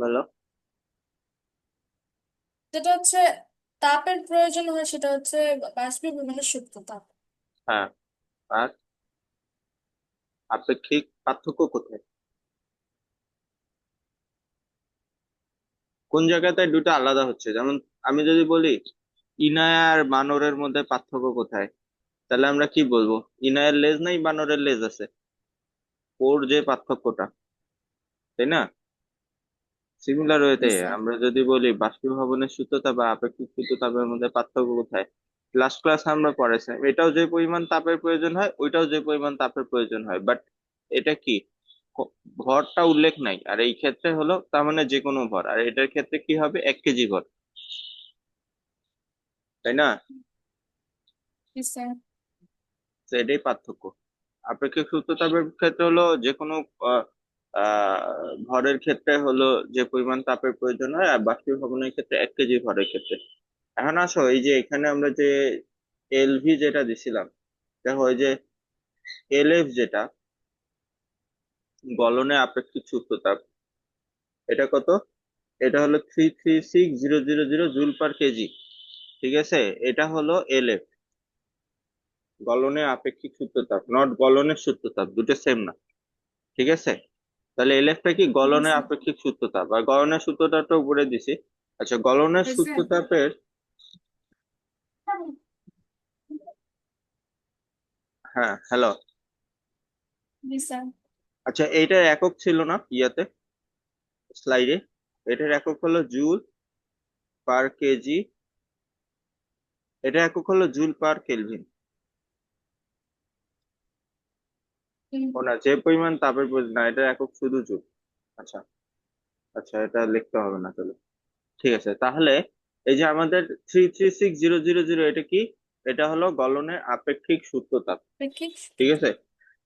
বলো। যেটা হচ্ছে তাপের প্রয়োজন হয় সেটা হচ্ছে বাষ্পীভবনের সুপ্ত তাপ। হ্যাঁ। আর আপেক্ষিক পার্থক্য কোথায়? কোন জায়গাতে দুটো আলাদা হচ্ছে? যেমন আমি যদি বলি ইনায়া আর বানরের মধ্যে পার্থক্য কোথায়, তাহলে আমরা কি বলবো? ইনায়ের লেজ নাই, বানরের লেজ আছে। ওর যে পার্থক্যটা, তাই না? সিমিলার ওয়েতে বুঝছো? আমরা যদি বলি বাষ্পীভবনের সূত্রতা বা আপেক্ষিক সূত্রতাপের মধ্যে পার্থক্য কোথায়, লাস্ট ক্লাস আমরা পড়েছি এটাও যে পরিমাণ তাপের প্রয়োজন হয় ওইটাও যে পরিমাণ তাপের প্রয়োজন হয়, বাট এটা কি ভরটা উল্লেখ নাই, আর এই ক্ষেত্রে হলো তার মানে যে কোনো ভর, আর এটার ক্ষেত্রে কি হবে 1 কেজি ভর, তাই না? বুঝছো? তো এটাই পার্থক্য। আপেক্ষিক সূত্রতাপের ক্ষেত্রে হলো যে কোনো আহ, ভরের ক্ষেত্রে হলো যে পরিমাণ তাপের প্রয়োজন হয়, আর বাষ্পীভবনের ক্ষেত্রে 1 কেজি ভরের ক্ষেত্রে। এখন আসো এই যে এখানে আমরা যে এলভি যেটা দিছিলাম, দেখো এই যে এলএফ যেটা গলনে আপেক্ষিক সূত্রতাপ, এটা কত? এটা হলো 336,000 জুল পার কেজি। ঠিক আছে, এটা হলো এলএফ, গলনে আপেক্ষিক সূত্রতাপ, নট গলনের সূত্রতাপ, দুটো সেম না। ঠিক আছে, তাহলে এলএফটা কি গলনের বুঝছো? আপেক্ষিক সূত্রতাপ, আর গলনের সূত্রতাপটা উপরে দিছি। আচ্ছা, গলনের বুঝছো? সূত্রতাপের, হ্যাঁ হ্যালো, বুঝছো? আচ্ছা এইটার একক ছিল না ইয়াতে, স্লাইডে? এটার একক হলো জুল পার কেজি, এটা একক হলো জুল পার কেলভিন। ও না, যে পরিমাণ তাপের প্রয়োজন না, এটা একক শুধু জুল। আচ্ছা, আচ্ছা এটা লিখতে হবে না চলো। ঠিক আছে, তাহলে এই যে আমাদের 336,000, এটা কি? এটা হলো গলনের আপেক্ষিক সূত্রতাপ। আপেক্ষিক ঠিক আছে,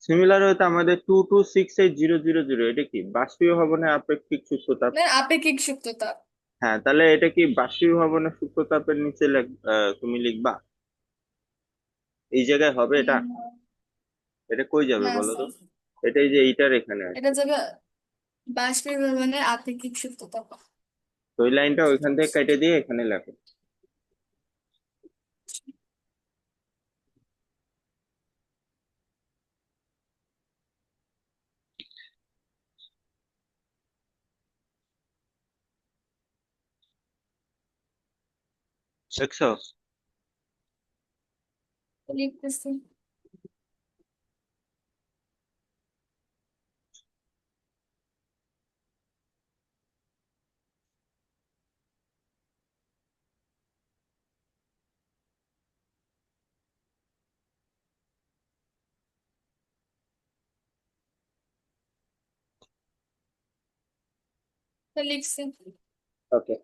সিমিলার হয়তো আমাদের 2268000, এটা কি বাষ্পীভবনের আপেক্ষিক সূত্রতাপ। মানে আপেক্ষিক সূক্ষ্মতা। হ্যাঁ, তাহলে এটা কি বাষ্পীভবনের সূত্রতাপের নিচে তুমি লিখবা এই জায়গায় হবে এটা? উম, এটা কই যাবে না বলো তো? স্যার, এটাই যে এইটার এখানে এটা আসবে। যাবে বাষ্পীভবনের আপেক্ষিক সূক্ষ্মতা। তো ওই লাইনটা ওইখান থেকে কেটে দিয়ে এখানে লেখো। দেখছো? লিখতেছি। তো লিখছি। ওকে।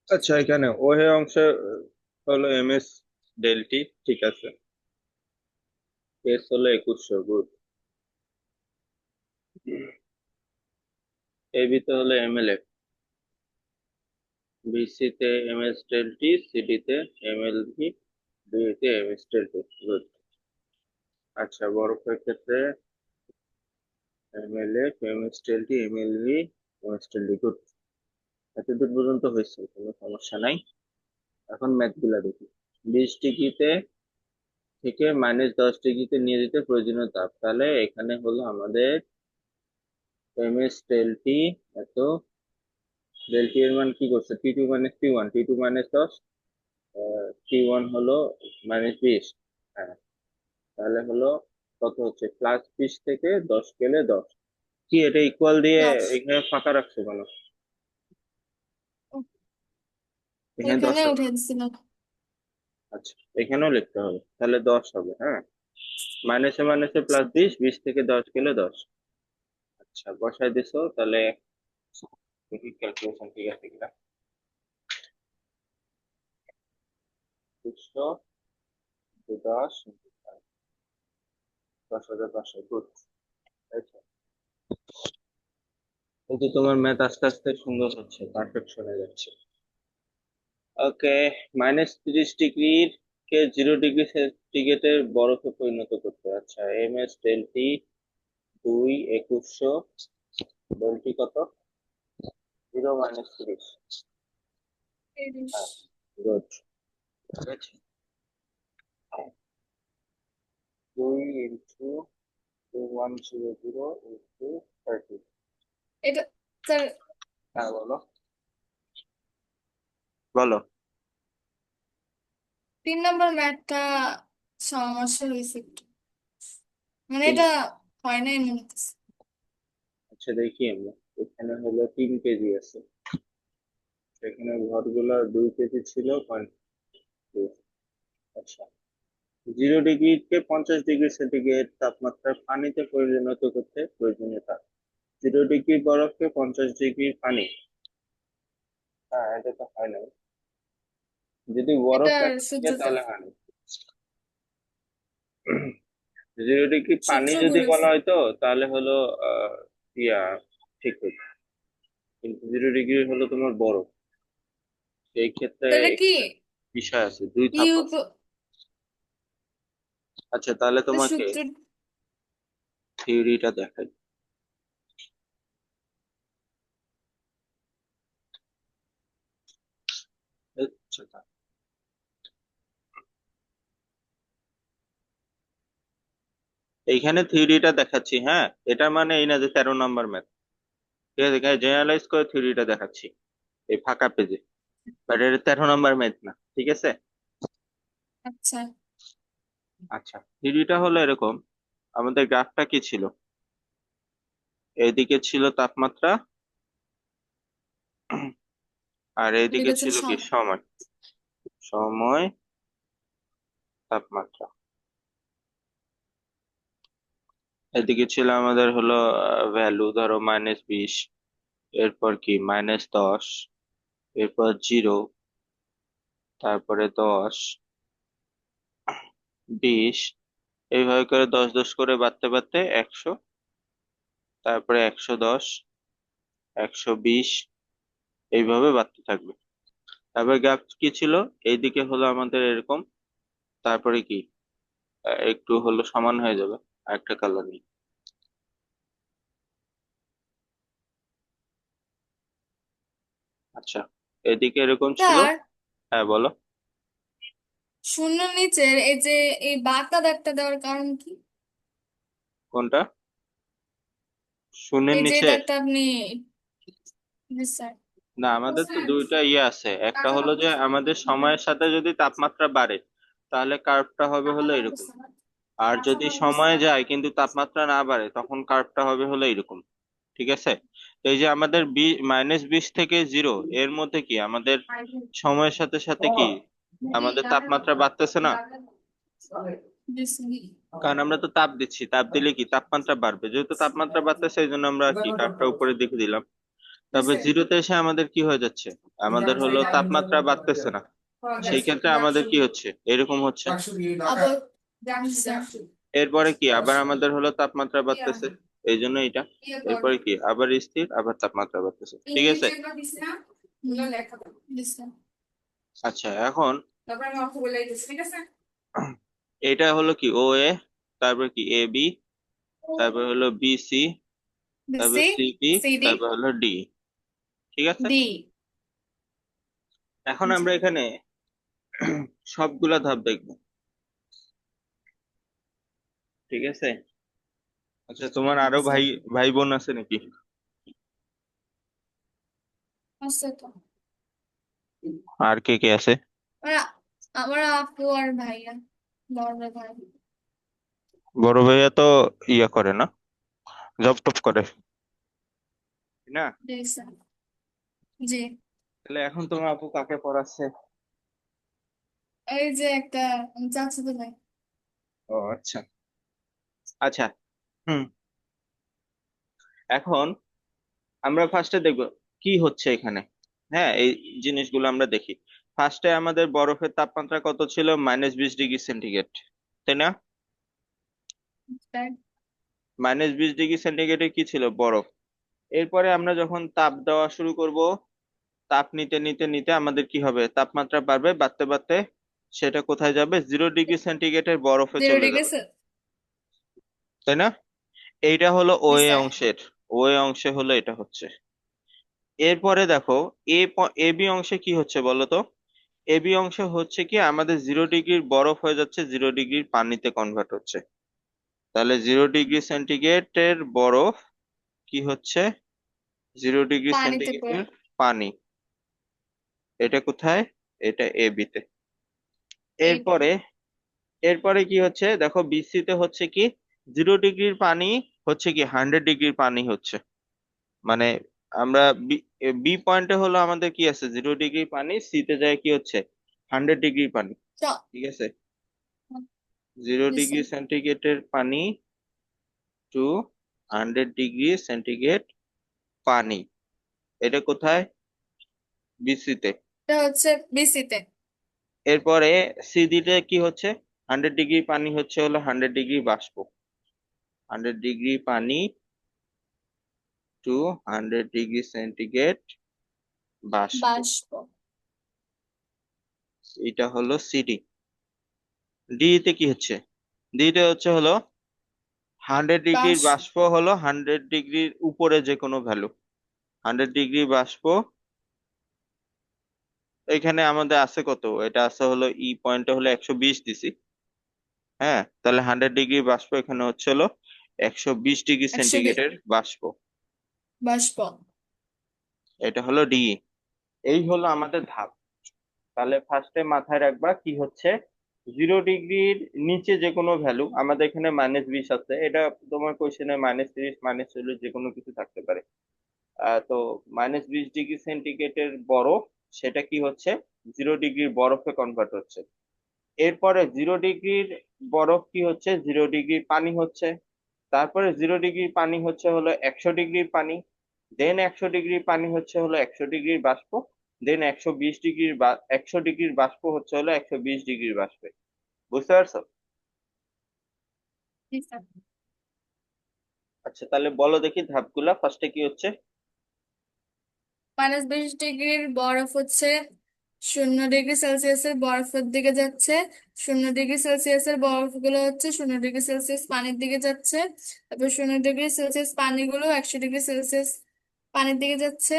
আচ্ছা, এখানে ওহে অংশে হলো এম এস ডেল টি। ঠিক আছে, এস হলো 2100, গুড। এ বি তে হলো এম এল এফ, বিসি তে M S delta, C D তে এম এল ভি, ডি তে M S delta, good. আচ্ছা, বরফের ক্ষেত্রে M L F, M S delta, M L V, M S delta, good. এতদূর পর্যন্ত হয়েছে, কোনো সমস্যা নাই। এখন ম্যাথ গুলা দেখি। 20 ডিগ্রিতে থেকে -10 ডিগ্রিতে নিয়ে যেতে প্রয়োজনীয় তাপ, তাহলে এখানে হলো আমাদের এম এস ডেল টি এত, ডেল টি এর মান কি করছে? T2 - T1, T2 -10, T1 হলো -20। হ্যাঁ, তাহলে হলো কত হচ্ছে? +20 থেকে 10 গেলে 10। কি এটা ইকুয়াল দিয়ে 10। এখানে ফাঁকা রাখছো কেন? এখানে 10 এখানে হবে। উঠে দিছিলাম। আচ্ছা, এখানেও লিখতে হবে, তাহলে 10 হবে। হ্যাঁ, মাইনাসে মাইনাসে +20, 20 থেকে 10 গেলে 10। আচ্ছা, বসাই দিছো তাহলে, দেখি ক্যালকুলেশন ঠিক আছে কিনা। 200, 10, 10,500, গুড। এই যে তোমার ম্যাথ আস্তে আস্তে সুন্দর হচ্ছে, পারফেকশনে যাচ্ছে। ওকে, -30 ডিগ্রির কে 0 ডিগ্রি সেন্টিগ্রেডের বরফে পরিণত করতে। আচ্ছা, M S delta 2 2100, delta কত? 0 মাইনাস 30। 30। হ্যাঁ, গুড। ঠিক আছে, 2 × 2100 × 30। এটা স্যার হ্যাঁ বলো, বলো। 3 নম্বর ম্যাথটা সমস্যা হয়েছে একটু, মানে তিন, এটা হয় নাই মনে হচ্ছে। আচ্ছা দেখি আমরা, এখানে হলো 3 কেজি আছে, সেখানে ঘরগুলো 2 কেজি ছিল, 0.2। আচ্ছা, 0 ডিগ্রিকে 50 ডিগ্রি সেন্টিগ্রেড তাপমাত্রার পানিতে পরিণত করতে প্রয়োজনীয় তাপ। 0 ডিগ্রি বরফকে 50 ডিগ্রি পানি, হ্যাঁ এটা তো হয় না। যদি বরফ এটার একটা থাকে সূত্রটা, তাহলে হয় না। 0 ডিগ্রি পানি সূত্র যদি ভুল বলা আছে। হয় তো তাহলে হলো ইয়া, ঠিক হতো, কিন্তু 0 ডিগ্রি হলো তোমার বরফ, সেই ক্ষেত্রে তাহলে কি একটা বিষয় আছে, দুই ধাপ ইউপ, আছে। আচ্ছা তাহলে তোমাকে সূত্র, থিওরিটা দেখাই। আচ্ছা, এইখানে থিওরিটা দেখাচ্ছি, হ্যাঁ। এটা মানে এই না যে 13 নম্বর ম্যাথ, ঠিক আছে, এখানে জেনারেলাইজ করে থিওরিটা দেখাচ্ছি এই ফাঁকা পেজে, বাট এটা 13 নম্বর ম্যাথ না, ঠিক আছে। আচ্ছা আচ্ছা, থিওরিটা হলো এরকম, আমাদের গ্রাফটা কি ছিল, এইদিকে ছিল তাপমাত্রা, আর এইদিকে লিখেছেন ছিল কি সময়। সময়, সময়, তাপমাত্রা। এদিকে ছিল আমাদের হলো ভ্যালু, ধরো -20, এরপর কি -10, এরপর 0, তারপরে 10, 20, এইভাবে করে 10 10 করে বাড়তে বাড়তে 100, তারপরে 110, 120, এইভাবে বাড়তে থাকবে। তারপরে গ্রাফ কি ছিল, এইদিকে হলো আমাদের এরকম, তারপরে কি একটু হলো সমান হয়ে যাবে আরেকটা কালার নিয়ে। আচ্ছা, এদিকে এরকম ছিল। স্যার, হ্যাঁ বলো। শূন্য নিচের এই যে এই বাঁকা দাগটা দেওয়ার কারণ কি? কোনটা? শূন্যের এই যে নিচে? দাগটা আপনি, জি স্যার। না, আমাদের তো দুইটা ইয়ে আছে, একটা হলো যে আমাদের সময়ের সাথে যদি তাপমাত্রা বাড়ে তাহলে কার্ভটা হবে হলো এরকম, আর যদি সময় যায় কিন্তু তাপমাত্রা না বাড়ে তখন কার্ভটা হবে হলো এরকম, ঠিক আছে। তো এই যে আমাদের -20 থেকে 0 এর মধ্যে কি আমাদের সময়ের সাথে সাথে কি আমাদের তাপমাত্রা বাড়তেছে না, জি স্যার। কারণ আমরা তো তাপ দিচ্ছি, তাপ দিলে কি তাপমাত্রা বাড়বে, যেহেতু তাপমাত্রা বাড়তেছে এই জন্য আমরা কি কার্ভটা উপরের দিকে দিলাম। তবে জিরোতে এসে আমাদের কি হয়ে যাচ্ছে, আমাদের হলো তাপমাত্রা বাড়তেছে না, সেই ক্ষেত্রে আমাদের কি হচ্ছে, এরকম হচ্ছে। আবার, জি স্যার। এরপরে কি আবার আমাদের হলো তাপমাত্রা বাড়তেছে, এই জন্য এটা। এরপরে কি আবার স্থির, আবার তাপমাত্রা বাড়তেছে, ঠিক আছে। জি স্যার। আচ্ছা এখন এটা হলো কি ও এ, তারপর কি এ বি, তারপর হলো বি সি, তারপর সি, সি বি, সিডি, তারপর হলো ডি, ঠিক আছে। ডি। এখন আমরা এখানে সবগুলা ধাপ দেখবো, ঠিক আছে। আচ্ছা, তোমার আরো আচ্ছা, ভাই ভাই বোন আছে নাকি? আচ্ছা তো আর কে কে আছে? আমার আমার আপু আর ভাইয়া, বড় ভাই। বড় ভাইয়া তো ইয়া করে না, জব টপ করে, তাই না? জি স্যার। জি, তাহলে এখন তোমার আপু কাকে পড়াচ্ছে? এই যে একটা চাচাতো ভাই। ও আচ্ছা। আচ্ছা, হুম, এখন আমরা ফার্স্টে দেখব কি হচ্ছে এখানে। হ্যাঁ, এই জিনিসগুলো আমরা দেখি। ফার্স্টে আমাদের বরফের তাপমাত্রা কত ছিল, -20 ডিগ্রি সেন্টিগ্রেড, তাই না? স্যার, -20 ডিগ্রি সেন্টিগ্রেডে কি ছিল, বরফ। এরপরে আমরা যখন তাপ দেওয়া শুরু করব, তাপ নিতে নিতে নিতে আমাদের কি হবে, তাপমাত্রা বাড়বে, বাড়তে বাড়তে সেটা কোথায় যাবে, 0 ডিগ্রি সেন্টিগ্রেডের বরফে 0 চলে ডিগ্রি যাবে, স্যার। তাই না? এইটা হলো ও জি এ স্যার। অংশের, ও এ অংশে হলো এটা হচ্ছে। এরপরে দেখো এ বি অংশে কি হচ্ছে বলো তো। এ বি অংশে হচ্ছে কি আমাদের 0 ডিগ্রির বরফ হয়ে যাচ্ছে 0 ডিগ্রির পানিতে কনভার্ট হচ্ছে। তাহলে 0 ডিগ্রি সেন্টিগ্রেডের বরফ কি হচ্ছে, 0 ডিগ্রি পানিতে সেন্টিগ্রেডের পানি। এটা কোথায়? এটা এ বি তে। এই এরপরে এরপরে কি হচ্ছে দেখো, বিসি তে হচ্ছে কি 0 ডিগ্রির পানি হচ্ছে কি 100 ডিগ্রির পানি হচ্ছে। মানে আমরা বি বি পয়েন্টে হলো আমাদের কি আছে 0 ডিগ্রি পানি, সি তে যায় কি হচ্ছে 100 ডিগ্রি পানি। ঠিক আছে, 0 ডিগ্রি সেন্টিগ্রেডের পানি টু 100 ডিগ্রি সেন্টিগ্রেড পানি। এটা কোথায়? বিসি তে। এটা হচ্ছে বিসিতে। এরপরে সি দিতে কি হচ্ছে 100 ডিগ্রি পানি হচ্ছে হলো 100 ডিগ্রি বাষ্প। 100 ডিগ্রি পানি টু 100 ডিগ্রি সেন্টিগ্রেড বাষ্প। বাষ্প। এটা হলো সিডি। ডি তে কি হচ্ছে, ডি তে হচ্ছে হলো 100 ডিগ্রির বাষ্প। বাষ্প হলো 100 ডিগ্রির উপরে যে কোনো ভ্যালু। 100 ডিগ্রি বাষ্প এখানে আমাদের আছে কত, এটা আছে হলো ই পয়েন্টে হলো 120 দিছি। হ্যাঁ, তাহলে 100 ডিগ্রি বাষ্প এখানে হচ্ছে হলো 120 ডিগ্রি 120 সেন্টিগ্রেডের বাষ্প। বাষ্প। এটা হলো ডি। এই হলো আমাদের ধাপ। তাহলে ফার্স্টে মাথায় রাখবা কি হচ্ছে, 0 ডিগ্রির নিচে যে কোনো ভ্যালু, আমাদের এখানে -20 আছে, এটা তোমার কোশ্চেনে -30 -40 যে কোনো কিছু থাকতে পারে। তো -20 ডিগ্রি সেন্টিগ্রেডের বরফ সেটা কি হচ্ছে 0 ডিগ্রির বরফে কনভার্ট হচ্ছে। এরপরে 0 ডিগ্রির বরফ কি হচ্ছে 0 ডিগ্রির পানি হচ্ছে। তারপরে 0 ডিগ্রির পানি হচ্ছে হলো 100 ডিগ্রির পানি। দেন 100 ডিগ্রির পানি হচ্ছে হলো 100 ডিগ্রির বাষ্প। দেন 120 ডিগ্রির 100 ডিগ্রির বাষ্প হচ্ছে হলো 120 ডিগ্রির বাষ্পে। বুঝতে পারছো? আচ্ছা তাহলে বলো দেখি ধাপগুলা, ফার্স্টে কি হচ্ছে। -20 ডিগ্রির বরফ হচ্ছে 0 ডিগ্রি সেলসিয়াসের বরফের দিকে যাচ্ছে। 0 ডিগ্রি সেলসিয়াসের বরফগুলো হচ্ছে 0 ডিগ্রি সেলসিয়াস পানির দিকে যাচ্ছে। তারপর 0 ডিগ্রি সেলসিয়াস পানিগুলো 100 ডিগ্রি সেলসিয়াস পানির দিকে যাচ্ছে।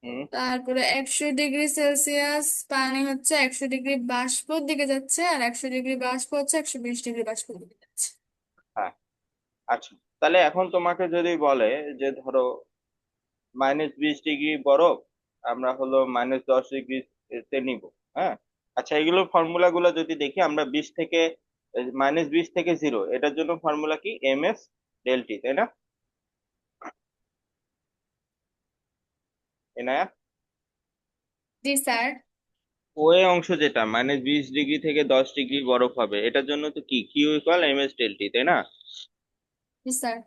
হুম। তারপরে 100 ডিগ্রি সেলসিয়াস পানি হচ্ছে 100 ডিগ্রি বাষ্পর দিকে যাচ্ছে, আর 100 ডিগ্রি বাষ্প হচ্ছে 120 ডিগ্রি বাষ্পর দিকে যাচ্ছে। হ্যাঁ। আচ্ছা তাহলে এখন তোমাকে যদি বলে যে ধরো -20 ডিগ্রি বরফ আমরা হলো -10 ডিগ্রি তে নিব। হ্যাঁ। আচ্ছা এগুলোর ফর্মুলা গুলো যদি দেখি আমরা 20 থেকে -20 থেকে 0, এটার জন্য ফর্মুলা কি MS∆T, তাই না? এনায়া, জি স্যার। ওয়ে অংশ যেটা -20 ডিগ্রি থেকে 10 ডিগ্রি বরফ হবে, এটার জন্য তো কি Q=MS∆T, তাই না? জি স্যার।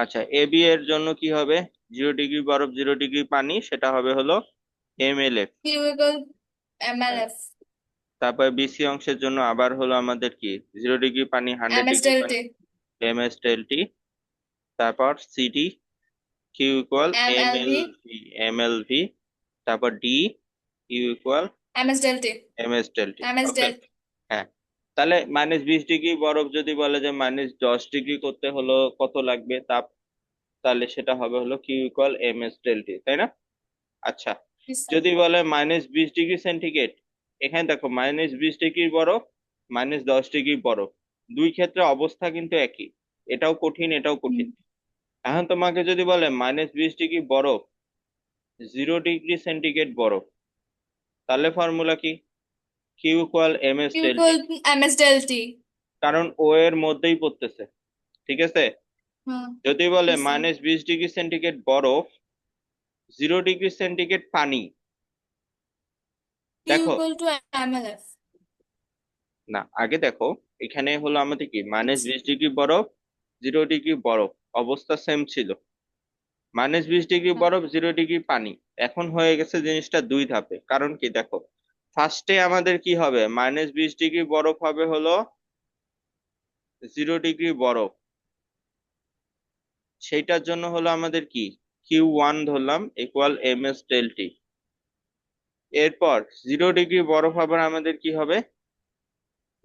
আচ্ছা এবি এর জন্য কি হবে, 0 ডিগ্রি বরফ 0 ডিগ্রি পানি, সেটা হবে হলো MLF। হ্যাঁ। MLF। তারপর বিসি অংশের জন্য আবার হলো আমাদের কি 0 ডিগ্রি পানি 100 ডিগ্রি পানি, MS∆T। MS∆T। তারপর সিডি Q=MLV, MLV। MLV। তারপর ডি Q= MS∆T। MS∆T। ওকে। MS∆T। হ্যাঁ। তাহলে -20 ডিগ্রি বরফ যদি বলে যে -10 ডিগ্রি করতে হলো কত লাগবে তাপ, তাহলে সেটা হবে হলো Q=MS∆T, তাই না? আচ্ছা জি স্যার। যদি বলে -20 ডিগ্রি সেন্টিগ্রেড, এখানে দেখো -20 ডিগ্রি বরফ -10 ডিগ্রি বরফ, দুই ক্ষেত্রে অবস্থা কিন্তু একই। এটাও কঠিন এটাও হুম। কঠিন। এখন তোমাকে যদি বলে -20 ডিগ্রি বরফ 0 ডিগ্রি সেন্টিগ্রেড বরফ, তাহলে ফর্মুলা কি Q=MS∆T, MS∆T। কারণ ও এর মধ্যেই পড়তেছে। ঠিক আছে। হুম। যদি বলে জি স্যার। -20 ডিগ্রি সেন্টিগ্রেড বরফ 0 ডিগ্রি সেন্টিগ্রেড পানি, Q দেখো equal to MLF। না আগে দেখো, এখানে হলো আমাদের কি আচ্ছা। -20 ডিগ্রি বরফ 0 ডিগ্রি বরফ, অবস্থা সেম ছিল। -20 ডিগ্রি হুম। বরফ 0 ডিগ্রি পানি, এখন হয়ে গেছে জিনিসটা দুই ধাপে। কারণ কি দেখো, ফার্স্টে আমাদের কি হবে -20 ডিগ্রি বরফ হবে হলো 0 ডিগ্রি বরফ, সেইটার জন্য হলো আমাদের কি Q1 ধরলাম =MS∆T। এরপর 0 ডিগ্রি বরফ আবার আমাদের কি হবে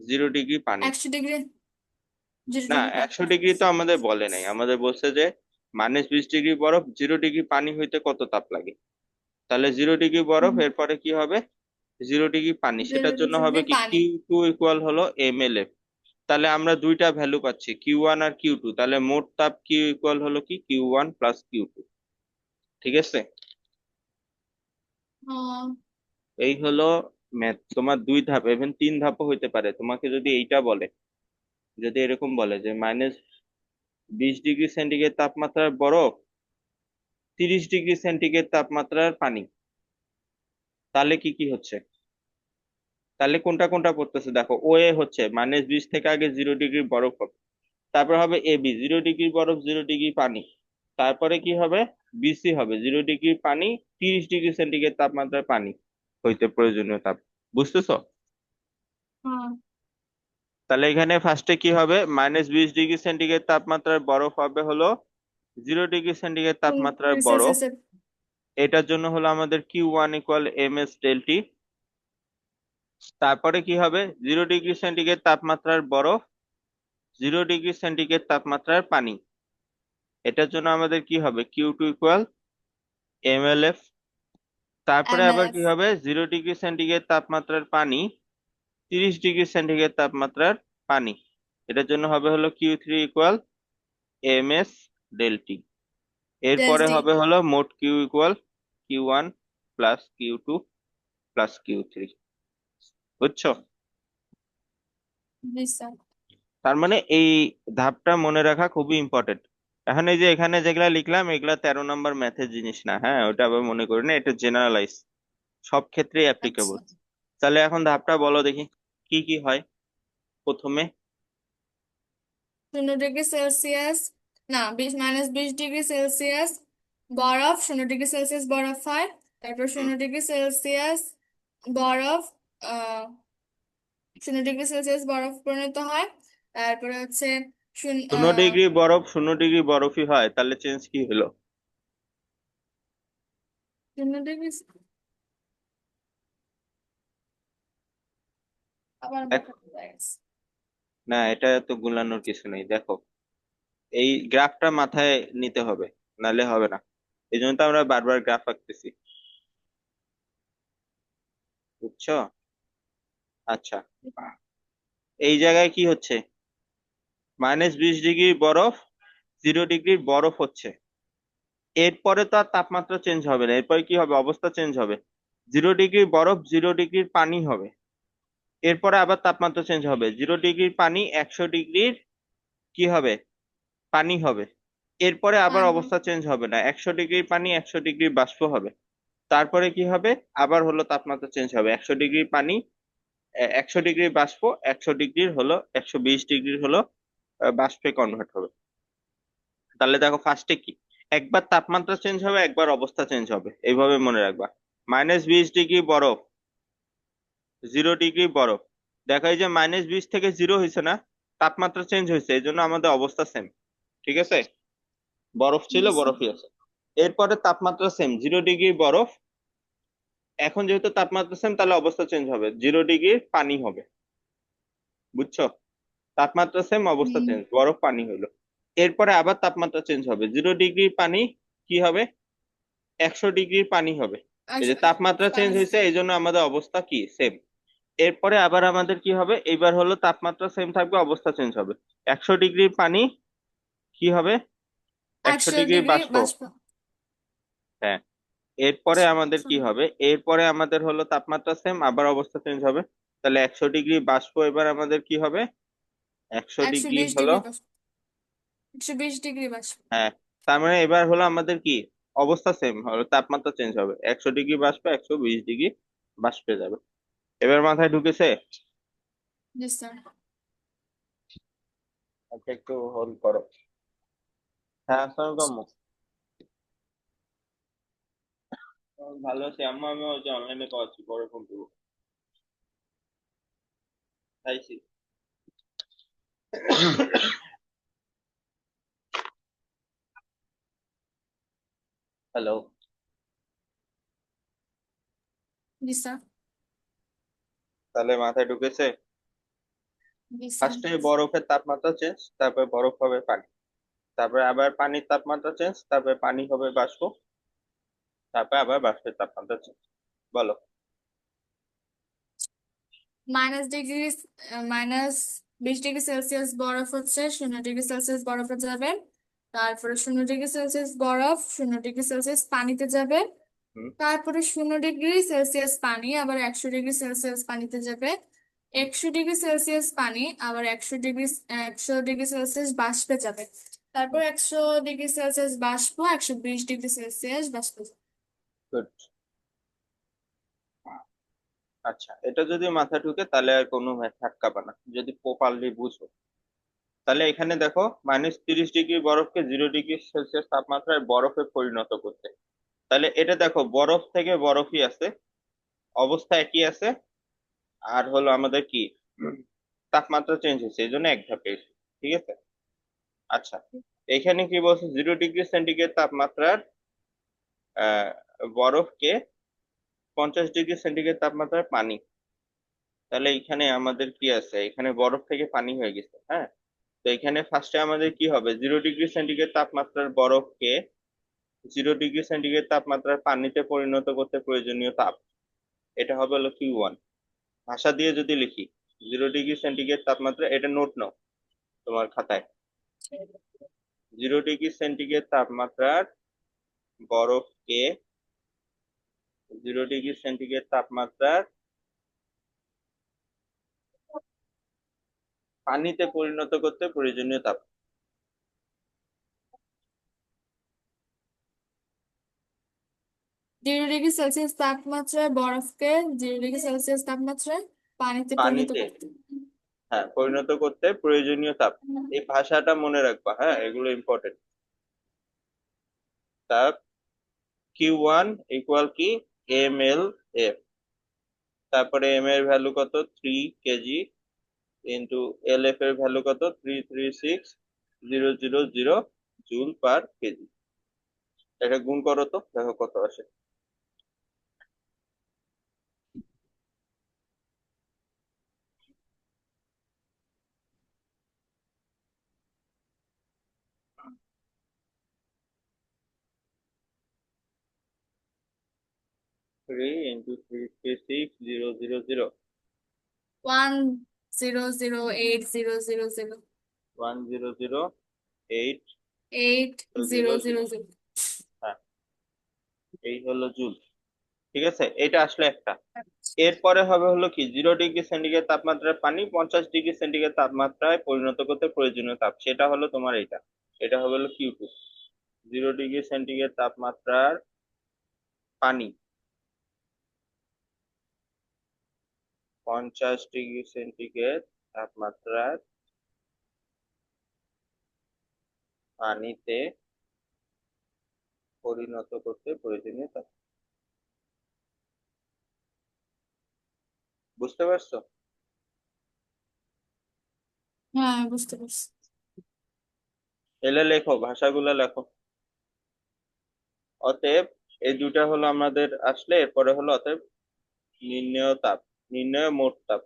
0 ডিগ্রি পানি। 100 ডিগ্রি। জিরো না ডিগ্রি 100 ডিগ্রি তো আমাদের বলে নাই, আমাদের বলছে যে -20 ডিগ্রি বরফ 0 ডিগ্রি পানি হইতে কত তাপ লাগে? তাহলে 0 ডিগ্রি বরফ এরপরে কি হবে? 0 ডিগ্রি পানি, সেটার জন্য হবে কি পানি। Q2 ইকুয়াল হলো mLF। তাহলে আমরা দুইটা ভ্যালু পাচ্ছি, Q1 আর Q2, তাহলে মোট তাপ Q ইকুয়াল হলো কি Q1 প্লাস Q2। ঠিক আছে, হ্যাঁ। এই হলো ম্যাথ। তোমার 2 ধাপ, ইভেন 3 ধাপও হইতে পারে। তোমাকে যদি এইটা বলে, যদি এরকম বলে যে -20 ডিগ্রি সেন্টিগ্রেড তাপমাত্রার বরফ, 30 ডিগ্রি সেন্টিগ্রেড তাপমাত্রার পানি, তাহলে কি কি হচ্ছে? তাহলে কোনটা কোনটা পড়তেছে দেখো। ও এ হচ্ছে -20 থেকে আগে 0 ডিগ্রি বরফ হবে, তারপর হবে এ বি 0 ডিগ্রি বরফ 0 ডিগ্রি পানি, তারপরে কি হবে? বিসি হবে 0 ডিগ্রি পানি, 30 ডিগ্রি সেন্টিগ্রেড তাপমাত্রার পানি হইতে প্রয়োজনীয় তাপ। বুঝতেছো? হ্যাঁ। তাহলে এখানে ফার্স্টে কি হবে? -20 ডিগ্রি সেন্টিগ্রেড তাপমাত্রার বরফ হবে হলো 0 ডিগ্রি সেন্টিগ্রেড তাপমাত্রার বরফ। সেলসিয়াস। এটার জন্য হলো আমাদের Q1 equal MS del T. তারপরে কি হবে? 0 ডিগ্রি সেন্টিগ্রেড তাপমাত্রার বরফ, 0 ডিগ্রি সেন্টিগ্রেড তাপমাত্রার পানি, এটার জন্য আমাদের কি হবে? Q2 equal mLF। তারপরে আবার এমএলএফ। কি হবে? 0 ডিগ্রি সেন্টিগ্রেড তাপমাত্রার পানি, 30 ডিগ্রি সেন্টিগ্রেড তাপমাত্রার পানি, এটার জন্য হবে হলো Q3 equal MS del T. এরপরে ডেলটি। হবে হলো মোট Q equal Q1 plus Q2 plus Q3। বুঝছো? জি স্যার। তার মানে এই ধাপটা মনে রাখা খুবই ইম্পর্টেন্ট। এখন এই যে এখানে যেগুলা লিখলাম, এগুলা 13 নম্বর ম্যাথের জিনিস না, হ্যাঁ, ওটা আবার মনে করি না, এটা জেনারেলাইজ, সব ক্ষেত্রেই অ্যাপ্লিকেবল। আচ্ছা। তাহলে এখন ধাপটা বলো দেখি, কি কি হয় প্রথমে? 0 ডিগ্রি সেলসিয়াস, না, -20 ডিগ্রি সেলসিয়াস বরফ, 0 ডিগ্রি সেলসিয়াস বরফ হয়। তারপর হুম। 0 ডিগ্রি সেলসিয়াস বরফ, 0 ডিগ্রি সেলসিয়াস বরফ পরিণত হয়। তারপরে হচ্ছে 0 ডিগ্রি বরফ 0 ডিগ্রি বরফই হয়, তাহলে চেঞ্জ কি হলো? 0 ডিগ্রি, আবার দেখ, মাথা ঘুরে গেছে। না এটা তো গুলানোর কিছু নেই, দেখো এই গ্রাফটা মাথায় নিতে হবে, নালে হবে না। এই জন্য তো আমরা বারবার গ্রাফ আঁকতেছি। বুঝছো? আচ্ছা, এই জায়গায় কি হচ্ছে? -20 ডিগ্রি বরফ 0 ডিগ্রির বরফ হচ্ছে। এরপরে তো আর তাপমাত্রা চেঞ্জ হবে না, এরপরে কি হবে? অবস্থা চেঞ্জ হবে। 0 ডিগ্রির বরফ 0 ডিগ্রির পানি হবে। এরপরে আবার তাপমাত্রা চেঞ্জ হবে, 0 ডিগ্রির পানি 100 ডিগ্রির কি হবে? পানি হবে। এরপরে আবার পানি। অবস্থা চেঞ্জ হবে না, 100 ডিগ্রির পানি 100 ডিগ্রির বাষ্প হবে। তারপরে কি হবে? আবার হলো তাপমাত্রা চেঞ্জ হবে, 100 ডিগ্রির পানি 100 ডিগ্রির বাষ্প 100 ডিগ্রির হলো 120 ডিগ্রির হলো বাষ্পে কনভার্ট হবে। তাহলে দেখো ফার্স্টে কি, একবার তাপমাত্রা চেঞ্জ হবে, একবার অবস্থা চেঞ্জ হবে, এইভাবে মনে রাখবা। -20 ডিগ্রি বরফ, 0 ডিগ্রি বরফ, দেখো এই যে -20 থেকে 0 হয়েছে না, তাপমাত্রা চেঞ্জ হয়েছে, এই জন্য আমাদের অবস্থা সেম। ঠিক আছে, বরফ ছিল, জি স্যার। বরফই আছে। এরপরে তাপমাত্রা সেম, 0 ডিগ্রি বরফ, এখন যেহেতু তাপমাত্রা সেম তাহলে অবস্থা চেঞ্জ হবে, 0 ডিগ্রির পানি হবে। বুঝছো? তাপমাত্রা সেম, অবস্থা হুম। চেঞ্জ, বরফ পানি হলো। এরপরে আবার তাপমাত্রা চেঞ্জ হবে, 0 ডিগ্রির পানি কি হবে? 100 ডিগ্রির পানি হবে। এই যে তাপমাত্রা চেঞ্জ পানি। হয়েছে, এই জন্য আমাদের অবস্থা কি সেম। এরপরে আবার আমাদের কি হবে? এইবার হলো তাপমাত্রা সেম থাকবে, অবস্থা চেঞ্জ হবে। 100 ডিগ্রির পানি কি হবে? একশো একশো ডিগ্রির ডিগ্রি বাষ্প। বাষ্প। হ্যাঁ। এরপরে আমাদের কি হবে? এরপরে আমাদের হলো তাপমাত্রা সেম, আবার অবস্থা চেঞ্জ হবে। তাহলে 100 ডিগ্রি বাষ্প এবার আমাদের কি হবে? একশো একশো ডিগ্রি বিশ হলো, ডিগ্রি বাষ্প। 120 ডিগ্রি বাষ্প। হ্যাঁ, তার মানে এবার হলো আমাদের কি অবস্থা? সেম হলো, তাপমাত্রা চেঞ্জ হবে, 100 ডিগ্রি বাষ্প 120 ডিগ্রি বাষ্পে যাবে। এবার মাথায় ঢুকেছে? জি স্যার। আচ্ছা, একটু হোল্ড করো। হ্যাঁ, আসসালামু আলাইকুম। ভালো আছি আম্মা, আমি ওই যে অনলাইনে পাচ্ছি, পরে ফোন করবো। খাইছি। হ্যালো। জি স্যার। তাহলে মাথায় ঢুকেছে? জি স্যার। ফার্স্টে বরফের তাপমাত্রা চেঞ্জ, তারপর বরফ হবে পানি। তারপরে আবার পানির তাপমাত্রা চেঞ্জ, তারপরে পানি হবে বাষ্প, তারপরে আবার বাষ্পের তাপমাত্রা চেঞ্জ। বলো। -ডিগ্রি, -20 ডিগ্রি সেলসিয়াস বরফ হচ্ছে 0 ডিগ্রি সেলসিয়াস বরফে যাবে। তারপরে 0 ডিগ্রি সেলসিয়াস বরফ 0 ডিগ্রি সেলসিয়াস পানিতে যাবে। হুম। তারপরে 0 ডিগ্রি সেলসিয়াস পানি আবার 100 ডিগ্রি সেলসিয়াস পানিতে যাবে। হুম। 100 ডিগ্রি সেলসিয়াস পানি আবার 100 ডিগ্রি সেলসিয়াস বাষ্পে যাবে। তারপর হুম। 100 ডিগ্রি সেলসিয়াস বাষ্প 120 ডিগ্রি সেলসিয়াস বাষ্পে যাবে। গুড। আচ্ছা, এটা যদি মাথা ঢুকে তাহলে আর কোনো ম্যাথ আটকাবে না, যদি প্রপারলি বুঝো। তাহলে এখানে দেখো, -30 ডিগ্রি বরফকে 0 ডিগ্রি সেলসিয়াস তাপমাত্রায় বরফে পরিণত করতে। তাহলে এটা দেখো, বরফ থেকে বরফই আছে, অবস্থা একই আছে, আর হলো আমাদের কি, উম, তাপমাত্রা চেঞ্জ হয়েছে, এই জন্য এক ধাপে এসে। ঠিক আছে। আচ্ছা, এখানে কি বলছে, 0 ডিগ্রি সেন্টিগ্রেড তাপমাত্রার আহ বরফকে 50 ডিগ্রি সেন্টিগ্রেড তাপমাত্রার পানি। তাহলে এখানে আমাদের কি আছে, এখানে বরফ থেকে পানি হয়ে গেছে, হ্যাঁ। তো এখানে ফার্স্টে আমাদের কি হবে, 0 ডিগ্রি সেন্টিগ্রেড তাপমাত্রার বরফকে 0 ডিগ্রি সেন্টিগ্রেড তাপমাত্রার পানিতে পরিণত করতে প্রয়োজনীয় তাপ, এটা হবে হলো Q1। ভাষা দিয়ে যদি লিখি, 0 ডিগ্রি সেন্টিগ্রেড তাপমাত্রা, এটা নোট নাও তোমার খাতায়। 0 ডিগ্রি সেন্টিগ্রেড তাপমাত্রার বরফকে 0 ডিগ্রি সেন্টিগ্রেড তাপমাত্রার পানিতে পরিণত করতে প্রয়োজনীয় তাপ। 0 ডিগ্রি সেলসিয়াস তাপমাত্রায় বরফকে 0 ডিগ্রি সেলসিয়াস তাপমাত্রায় পানিতে পরিণত পানিতে, করতে। হ্যাঁ, পরিণত করতে প্রয়োজনীয় তাপ। এই ভাষাটা মনে রাখবা, হ্যাঁ, এগুলো ইম্পর্টেন্ট। তাপ Q1 ইকুয়াল কি, ml/f। তারপরে m এর ভ্যালু কত, 3 কেজি, ইন্টু LF এর ভ্যালু কত, 336,000 জুল পার কেজি। এটা গুণ করো তো, দেখো কত আসে। 3 × 336,000, 1008000 1008,000। 8000। হ্যাঁ, এই হলো জুল। ঠিক আছে, এটা আসলে একটা। এরপরে হবে হলো কি, 0 ডিগ্রি সেন্টিগ্রেড তাপমাত্রার পানি 50 ডিগ্রি সেন্টিগ্রেড তাপমাত্রায় পরিণত করতে প্রয়োজনীয় তাপ, সেটা হলো তোমার এটা। এটা হবে হলো Q2। 0 ডিগ্রি সেন্টিগ্রেড তাপমাত্রার পানি 50 ডিগ্রি সেন্টিগ্রেড তাপমাত্রার পানিতে পরিণত করতে প্রয়োজনীয় তাপ। বুঝতে পারছো? হ্যাঁ, বুঝতে পারছি। এলে লেখো, ভাষাগুলো লেখো। অতএব এই দুটা হলো আমাদের আসলে, এরপরে হলো অতএব নির্ণেয় তাপ, নির্ণেয় মোট তাপ।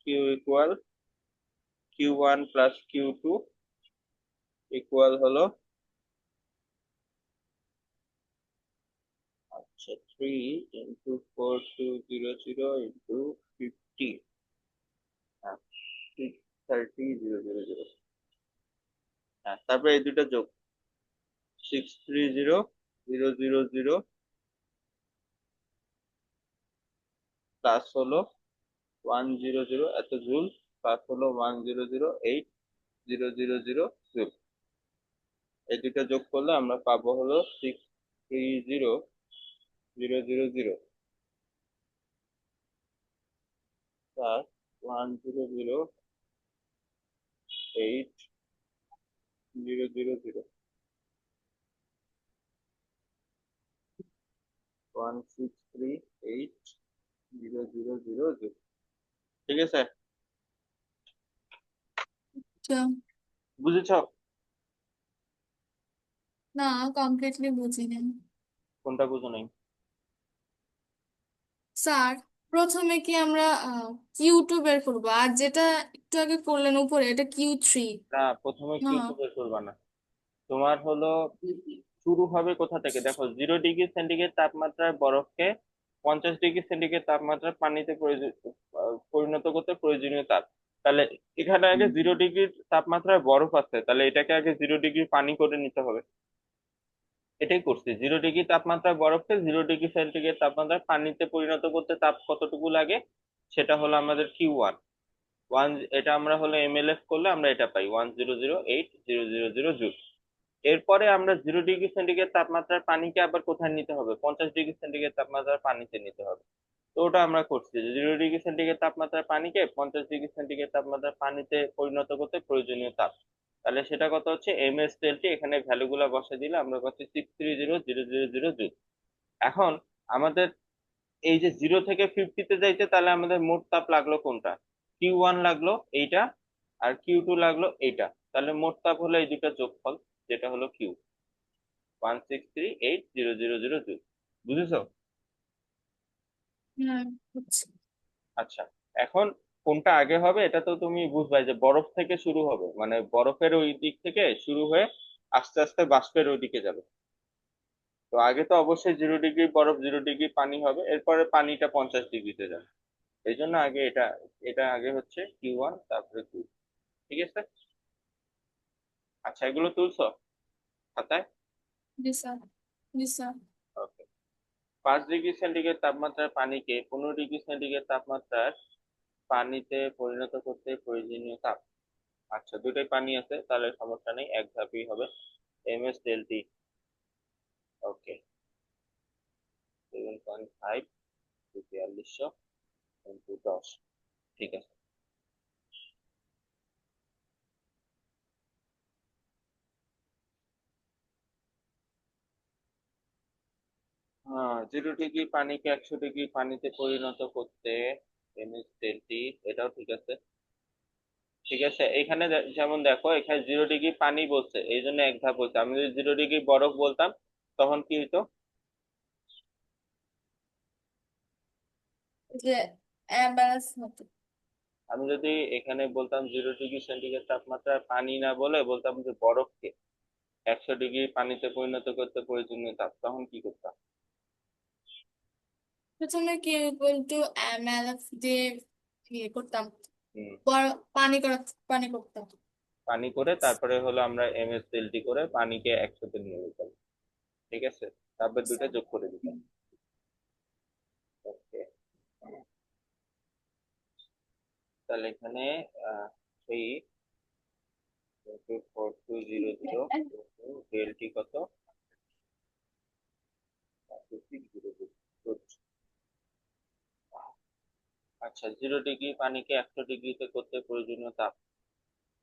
Q equal Q1 plus Q2 equal হলো, আচ্ছা, 3 × 4200 × 50, হ্যাঁ, 630,000। হ্যাঁ, তারপরে এই দুটো যোগ, 630,000 প্লাস হলো 100 এত জুল, প্লাস হলো 100,8,000 এই দুটো যোগ করলে আমরা পাবো হলো 630,000 প্লাস 100,8,000, 163,8,000। ঠিক আছে, আচ্ছা, বুঝেছো? না, কমপ্লিটলি বুঝিনি। কোনটা বুঝো নাই? স্যার, প্রথমে কি আমরা কিউ 2 বের করবো, আর যেটা একটু আগে করলেন উপরে এটা কিউ 3? না, প্রথমে না। কিউ টু বের করবা না। তোমার হলো শুরু হবে কোথা থেকে, দেখো 0 ডিগ্রি সেন্টিগ্রেড তাপমাত্রার বরফকে 50 ডিগ্রি সেন্টিগ্রেড তাপমাত্রার পানিতে পরিণত করতে প্রয়োজনীয় তাপ। তাহলে এখানে আগে 0 ডিগ্রি তাপমাত্রার বরফ আছে, তাহলে এটাকে আগে 0 ডিগ্রি পানি করে নিতে হবে। এটাই করছি, 0 ডিগ্রি তাপমাত্রার বরফকে 0 ডিগ্রি সেন্টিগ্রেড তাপমাত্রায় পানিতে পরিণত করতে তাপ কতটুকু লাগে, সেটা হলো আমাদের কিউ 1। এটা আমরা হলো এমএলএফ করলে আমরা এটা পাই 1008,000 জুল। এরপরে আমরা 0 ডিগ্রি সেন্টিগ্রেড তাপমাত্রার পানিকে আবার কোথায় নিতে হবে, 50 ডিগ্রি সেন্টিগ্রেড তাপমাত্রার পানিতে নিতে হবে। তো ওটা আমরা করছি, 0 ডিগ্রি সেন্টিগ্রেড তাপমাত্রার পানিকে 50 ডিগ্রি সেন্টিগ্রেড তাপমাত্রার পানিতে পরিণত করতে প্রয়োজনীয় তাপ। তাহলে সেটা কত হচ্ছে, এম এস টেলটি এখানে ভ্যালু গুলা বসে দিলে আমরা পাচ্ছি 630,000 জুল। এখন আমাদের এই যে 0 থেকে 50-তে যাইতে, তাহলে আমাদের মোট তাপ লাগলো কোনটা, কিউ 1 লাগলো এইটা, আর কিউ 2 লাগলো এইটা। তাহলে মোট তাপ হলো এই দুটা যোগফল, যেটা হলো Q 163,800,000 জুল। বুঝেছো? হ্যাঁ, বুঝছি। আচ্ছা, এখন কোনটা আগে হবে এটা তো তুমি বুঝবে, যে বরফ থেকে শুরু হবে, মানে বরফের ওই দিক থেকে শুরু হয়ে আস্তে আস্তে বাষ্পের ওই দিকে যাবে। তো আগে তো অবশ্যই 0 ডিগ্রি বরফ 0 ডিগ্রি পানি হবে, এরপরে পানিটা 50 ডিগ্রিতে যাবে। এই জন্য আগে এটা, এটা আগে হচ্ছে কিউ 1, তারপরে কিউ। ঠিক আছে? আচ্ছা, এগুলো তুলছো খাতায়? জি স্যার। জি স্যার। ওকে। 5 ডিগ্রি সেন্টিগ্রেড তাপমাত্রার পানিকে 15 ডিগ্রি সেন্টিগ্রেড তাপমাত্রার পানিতে পরিণত করতে প্রয়োজনীয় তাপ। আচ্ছা, দুটোই পানি আছে, তাহলে সমস্যা নেই, এক ধাপেই হবে। এম এস টেলটি, ওকে, 7.5 4200 × 10। ঠিক আছে। হ্যাঁ, 0 ডিগ্রি পানিকে 100 ডিগ্রি পানিতে পরিণত করতে এম এস টেলটি, এটাও ঠিক আছে। ঠিক আছে, এখানে যেমন দেখো, এখানে 0 ডিগ্রি পানি বলছে, এই জন্য এক ধাপ বলছে। আমি যদি 0 ডিগ্রি বরফ বলতাম তখন কি হতো? যে ব্যালেন্স মতো। আমি যদি এখানে বলতাম 0 ডিগ্রি সেন্টিগ্রেড তাপমাত্রায় পানি না বলে বলতাম যে বরফকে 100 ডিগ্রি পানিতে পরিণত করতে প্রয়োজনীয় তাপ, তখন কি করতাম? প্রথমে কি ইকুয়াল টু এম এল দিয়ে ইয়ে করতাম, হম, পানি করা, পানি করতাম। পানি করে তারপরে হলো আমরা এম এস টেলটি করে পানিকে একসাথে নিয়ে যেতাম। ঠিক আছে, তারপর দুইটা যোগ করে দিতাম। ওকে, তাহলে এখানে থ্রি 4200 ডেলটি কত, 600। আচ্ছা, 0 ডিগ্রি পানিকে 100 ডিগ্রিতে করতে প্রয়োজনীয় তাপ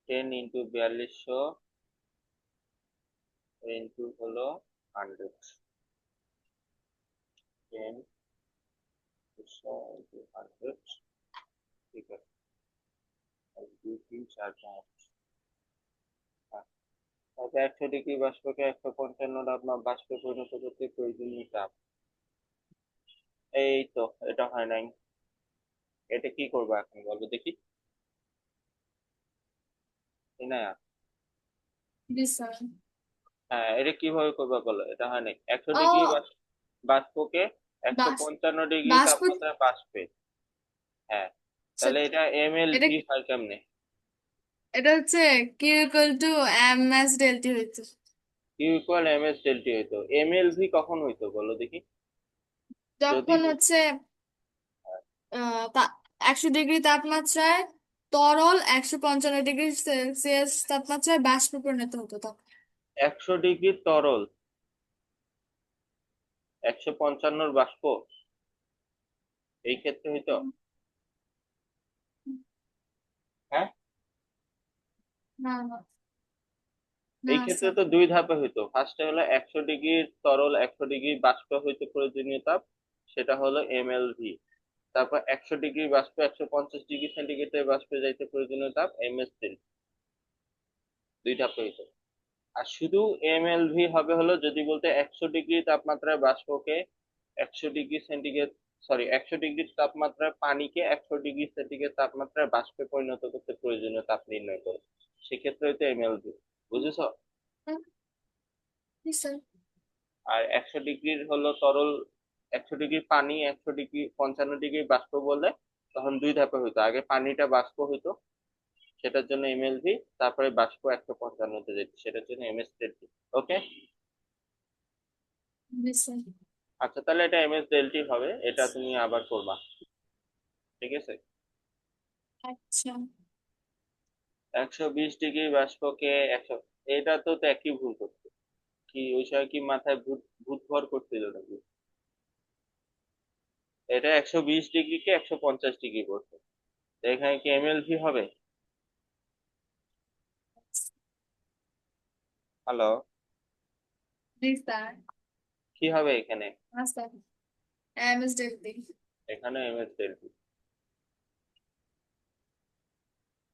10 × 4200 ইন্টু হলো 100, 10 × 100। ঠিক আছে, 1 2 3 4 5। তাহলে 100 ডিগ্রি বাষ্পকে 155 বাষ্পে পরিণত করতে প্রয়োজনীয় তাপ। এই তো, এটা হয় নাই। এটা কি করবো এখন বলো দেখি, না? জি স্যার। হ্যাঁ, এটা কিভাবে করবা বলো, এটা হয় নাই। 100 ডিগ্রি ও, বাষ্পকে একশো বাস পঞ্চান্ন ডিগ্রি বাষ্প। তাপমাত্রা বাষ্পে। হ্যাঁ, তাহলে এটা এম এল এটা ভি হয় কেমনে? এটা হচ্ছে Q equal to M S delta হইতো। Q = এম এস টেলটি হইতো, এম এল ভি কখন হইতো বলো দেখি। যদি যখন হচ্ছে আহ, তা 100 ডিগ্রি তাপমাত্রায় তরল 155 ডিগ্রি সেলসিয়াস তাপমাত্রায় বাষ্পে পরিণত হতো তখন। 100 ডিগ্রি তরল 155 বাষ্প, এই ক্ষেত্রে হইতো। হ্যাঁ, না না না এই ক্ষেত্রে স্যার। তো দুই ধাপে হইতো, ফার্স্টে হলো 100 ডিগ্রি তরল 100 ডিগ্রি বাষ্প হইতে প্রয়োজনীয় তাপ, সেটা হলো এম এল ভি। তারপর 100 ডিগ্রি বাষ্প 150 ডিগ্রি সেন্টিগ্রেডে বাষ্পে যাইতে প্রয়োজনীয় তাপ এম এস টেল। দুই ধাপে হইতো। আর শুধু এম এল ভি হবে হলো যদি বলতে 100 ডিগ্রি তাপমাত্রায় বাষ্পকে 100 ডিগ্রি সেন্টিগ্রেড সরি 100 ডিগ্রি তাপমাত্রায় পানিকে 100 ডিগ্রি সেন্টিগ্রেড তাপমাত্রায় বাষ্পে পরিণত করতে প্রয়োজনীয় তাপ নির্ণয় করো। সেক্ষেত্রে হয়তো এমএলভি, বুঝেছো? জি স্যার। আর 100 ডিগ্রির হলো তরল, 100 ডিগ্রি পানি, 100 ডিগ্রি 55 ডিগ্রি বাষ্প বললে তখন দুই ধাপে হইতো, আগে পানিটা বাষ্প হইতো, সেটার জন্য এমএলভি, তারপরে বাষ্প 155-তে যেত, সেটার জন্য এমএস ডেলটি। ওকে। জি স্যার। আচ্ছা, তাহলে এটা এমএস ডেলটি হবে, এটা তুমি আবার করবা। ঠিক আছে। আচ্ছা। 120 ডিগ্রি বাষ্পকে 100, এটা তো তো একই ভুল করছে। কি ওই সময় কি মাথায় ভূত ভূত ভর করছিল নাকি? এটা 120 ডিগ্রিকে 150 ডিগ্রি করছে, তো এখানে কি এমএলভি হবে? হ্যালো? জি স্যার। কি হবে এখানে? হ্যাঁ স্যার, এমএস ডেলটি। এখানে এমএস ডেলটি।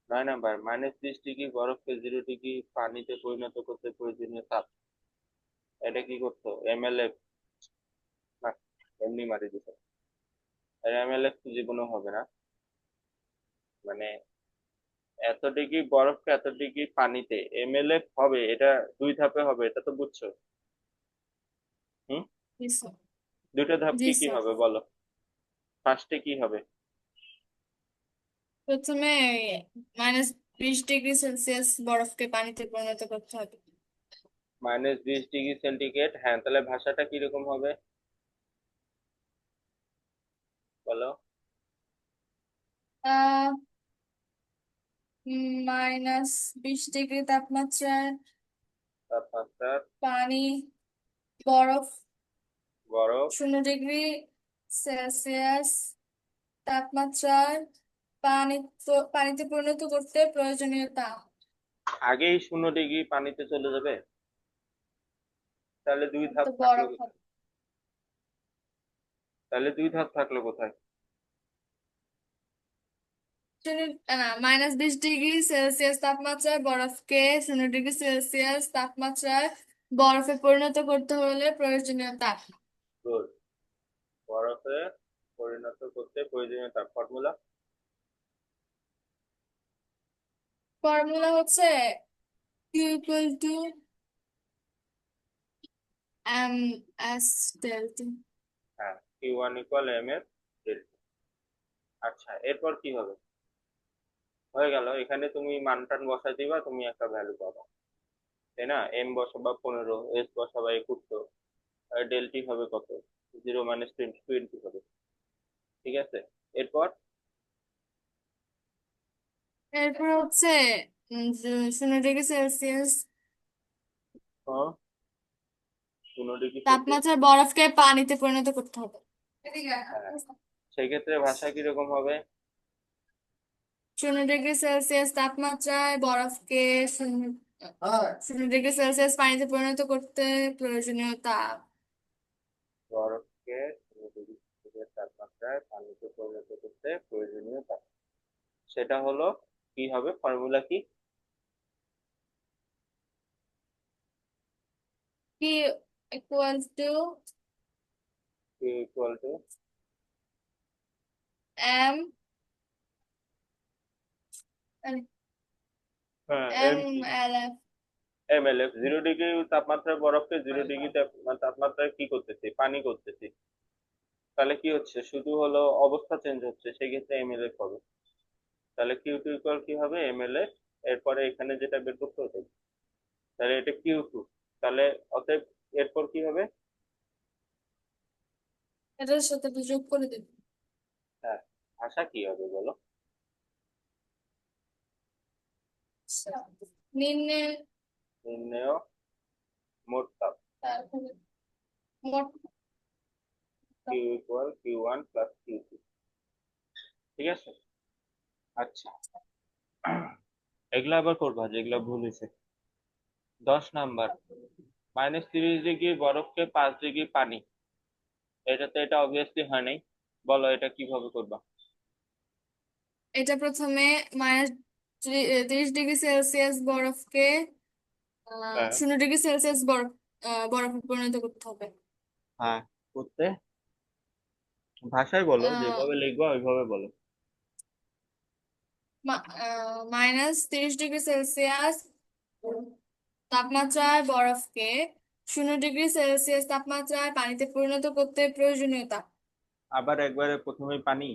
9 নাম্বার, -20 ডিগ্রি বরফকে 0 ডিগ্রি পানিতে পরিণত করতে প্রয়োজনীয় তাপ, এটা কি করতো? এমএলএফ না, এমনি মারি দিত। এমএলএফ তো জীবনেও হবে না, মানে এত ডিগ্রি বরফকে এত ডিগ্রি পানিতে এমএলএফ হবে, এটা দুই ধাপে হবে, এটা তো বুঝছো? হুম। জি স্যার। দুটো ধাপ জি কি কি স্যার। হবে বলো? ফার্স্টে কি হবে? প্রথমে -20 ডিগ্রি সেলসিয়াস বরফকে পানিতে পরিণত করতে হবে। -20 ডিগ্রি সেন্টিগ্রেড, হ্যাঁ, তাহলে ভাষাটা কিরকম হবে বলো? আহ -20 ডিগ্রি তাপমাত্রায় তাপমাত্রা, পানি, বরফ, বরফ, 0 ডিগ্রি সেলসিয়াস তাপমাত্রায় পানিতে পরিণত করতে প্রয়োজনীয় তাপ। আগেই 0 ডিগ্রি পানিতে চলে যাবে, তাহলে দুই ধাপ তো থাকলো বরফ কোথায়? হবে। তাহলে দুই ধাপ থাকলো কোথায়? -20 ডিগ্রি সেলসিয়াস তাপমাত্রায় বরফকে 0 ডিগ্রি সেলসিয়াস তাপমাত্রায় বরফে পরিণত করতে হলে প্রয়োজনীয় তাপ। গুড। বরফে পরিণত করতে প্রয়োজনীয় তাপ, ফর্মুলা? ফর্মুলা হচ্ছে Q এম এস ডেল্টা। হ্যাঁ, Q1 = mf ডেল্টা। আচ্ছা, এরপর কি হবে? হয়ে গেল, এখানে তুমি মান টান বসাই দিবা, তুমি একটা ভ্যালু পাবা, তাই না? এম বসাবা 15, এস বসাবা 21, আর ডেলটি হবে কত? 0 - 20 হবে। ঠিক আছে। এরপর এরপর হচ্ছে 0 ডিগ্রি সেলসিয়াস হ্যাঁ, 15 ডিগ্রি সেলসিয়াস। তাপমাত্রায় বরফকে পানিতে পরিণত করতে হবে। হ্যাঁ, সেক্ষেত্রে ভাষা কিরকম হবে? 0 ডিগ্রি সেলসিয়াস তাপমাত্রায় বরফকে 0 ডিগ্রি সেলসিয়াস পানিতে পরিণত করতে প্রয়োজনীয় তাপ। বরফকে 0 ডিগ্রি সেলসিয়াস তাপমাত্রায় পানিতে পরিণত করতে প্রয়োজনীয় তাপ, সেটা হলো কি হবে, ফর্মুলা কি? কি equal to Q equal to, M হ্যাঁ, এম এম কি? L F. এমএলএফ। 0 ডিগ্রি তাপমাত্রায় বরফকে 0 ডিগ্রি তাপমাত্রায় কি করতেছি? পানি করতেছি। তাহলে কি হচ্ছে, শুধু হলো অবস্থা চেঞ্জ হচ্ছে, সেই ক্ষেত্রে এমএলএফ হবে। তাহলে কিউ টু ইকুয়াল কি হবে? এমএলএফ। এরপরে এখানে যেটা বের করতে হতো, তাহলে এটা Q2। তাহলে অতএব এরপর কি হবে? এটার সাথে একটু যোগ করে দেব। হ্যাঁ, ভাষা কি হবে বলো? নিম্নে নির্ণেয় মোট তাপ, তারপরে মোট Q=Q1 + Q2। ঠিক আছে। আচ্ছা, এগুলা আবার করবা যেগুলা ভুল হয়েছে। 10 নাম্বার, -30 ডিগ্রি বরফকে 5 ডিগ্রি পানি, এটা তো এটা অবভিয়াসলি হয় নাই, বলো এটা কিভাবে করবা? এটা প্রথমে মাইনাস 30 ডিগ্রি সেলসিয়াস বরফকে হ্যাঁ। 0 ডিগ্রি সেলসিয়াস বরফে পরিণত করতে হবে। হ্যাঁ, করতে ভাষায় বলো, যেভাবে লিখবা ওইভাবে বলো। -30 ডিগ্রি সেলসিয়াস তাপমাত্রায় বরফকে 0 ডিগ্রি সেলসিয়াস তাপমাত্রায় পানিতে পরিণত করতে প্রয়োজনীয় তাপ। আবার একবারে প্রথমে পানি।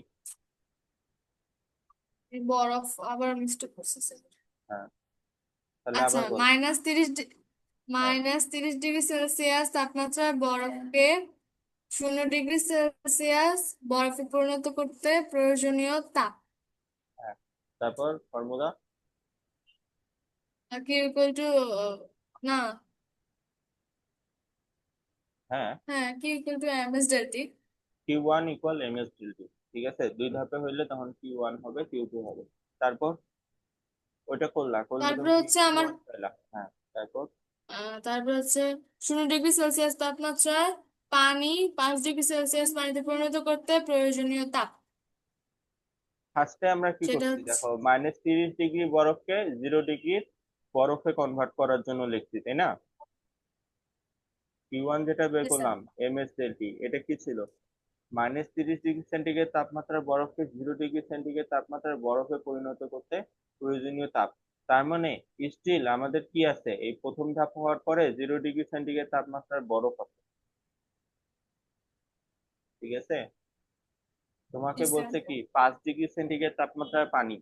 এই বরফ আবার মিস্টেক করতেছে। হ্যাঁ, তাহলে আচ্ছা, আবার বলো। হ্যাঁ, -30 ডিগ্রি সেলসিয়াস তাপমাত্রায় বরফকে 0 ডিগ্রি সেলসিয়াস বরফে পরিণত করতে প্রয়োজনীয় তাপ। হ্যাঁ, তারপর ফর্মুলা। কি ইকুয়াল টু, না, হ্যাঁ, হ্যাঁ, কি equal two ms delta। Q1 = ms∆T। ঠিক আছে, দুই ধাপে হইলে তখন Q1 হবে, Q2 হবে। তারপর ওইটা করলে তারপরে তুমি হচ্ছে আমার, Q1 পেলা। হ্যাঁ, তারপর তারপর হচ্ছে 0 ডিগ্রি সেলসিয়াস তাপমাত্রায় পানি 5 ডিগ্রি সেলসিয়াস পানিতে পরিণত করতে প্রয়োজনীয় তাপ। ফার্স্টে আমরা কি সেটা করছি হচ্ছে দেখো, -30 ডিগ্রি বরফকে 0 ডিগ্রি বরফে কনভার্ট করার জন্য লিখছি, তাই না? Q1 যেটা বের yes, sir। করলাম, ms∆T, এটা কি ছিল? -30 ডিগ্রি সেন্টিগ্রেড তাপমাত্রার বরফকে 0 ডিগ্রি সেন্টিগ্রেড তাপমাত্রার বরফে পরিণত করতে প্রয়োজনীয় তাপ। তার মানে স্টিল আমাদের কি আছে, এই প্রথম ধাপ হওয়ার পরে 0 ডিগ্রি সেন্টিগ্রেড তাপমাত্রার বরফ আছে। ঠিক আছে, তোমাকে Yes, sir। বলছে কি 5 ডিগ্রি সেন্টিগ্রেড তাপমাত্রার পানি।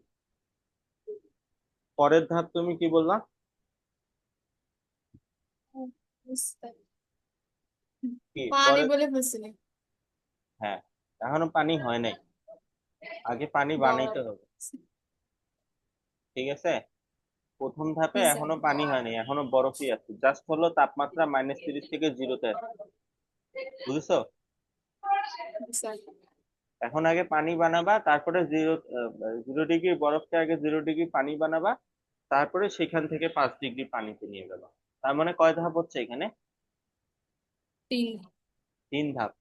পরের ধাপ তুমি কি বললা? Yes, sir। কি পানি পরে? বলে ফেলছিলি। হ্যাঁ, এখনো পানি হয় নাই, আগে পানি বরফ। বানাইতে হবে। ঠিক আছে, প্রথম ধাপে Yes, sir। এখনো পানি হয়নি, এখনো বরফই আছে, জাস্ট হলো তাপমাত্রা -30 থেকে 0-তে আছে। বুঝছো? Yes, sir। এখন আগে পানি বানাবা, তারপরে 0 ডিগ্রি বরফকে আগে 0 ডিগ্রি পানি বানাবা, তারপরে সেখান থেকে 5 ডিগ্রি পানিতে নিয়ে গেল। তার মানে কয় ধাপ হচ্ছে এখানে? তিন। 3 ধাপ।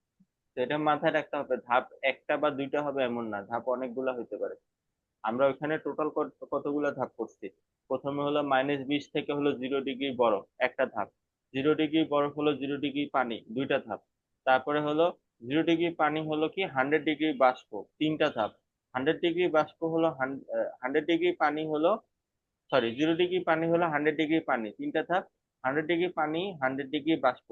তো এটা মাথায় রাখতে হবে, ধাপ একটা বা দুইটা হবে এমন না, ধাপ অনেকগুলা হইতে পারে। আমরা ওইখানে টোটাল কতগুলো ধাপ করছি? প্রথমে হলো -20 থেকে হলো 0 ডিগ্রি বরফ, একটা ধাপ। 0 ডিগ্রি বরফ হলো 0 ডিগ্রি পানি, দুইটা ধাপ। তারপরে হলো 0 ডিগ্রি পানি হলো কি 100 ডিগ্রি বাষ্প, তিনটা ধাপ। 100 ডিগ্রি বাষ্প হলো 100 ডিগ্রি পানি হলো, সরি, 0 ডিগ্রি পানি হলো 100 ডিগ্রি পানি, তিনটা ধাপ। 100 ডিগ্রি পানি, 100 ডিগ্রি বাষ্প,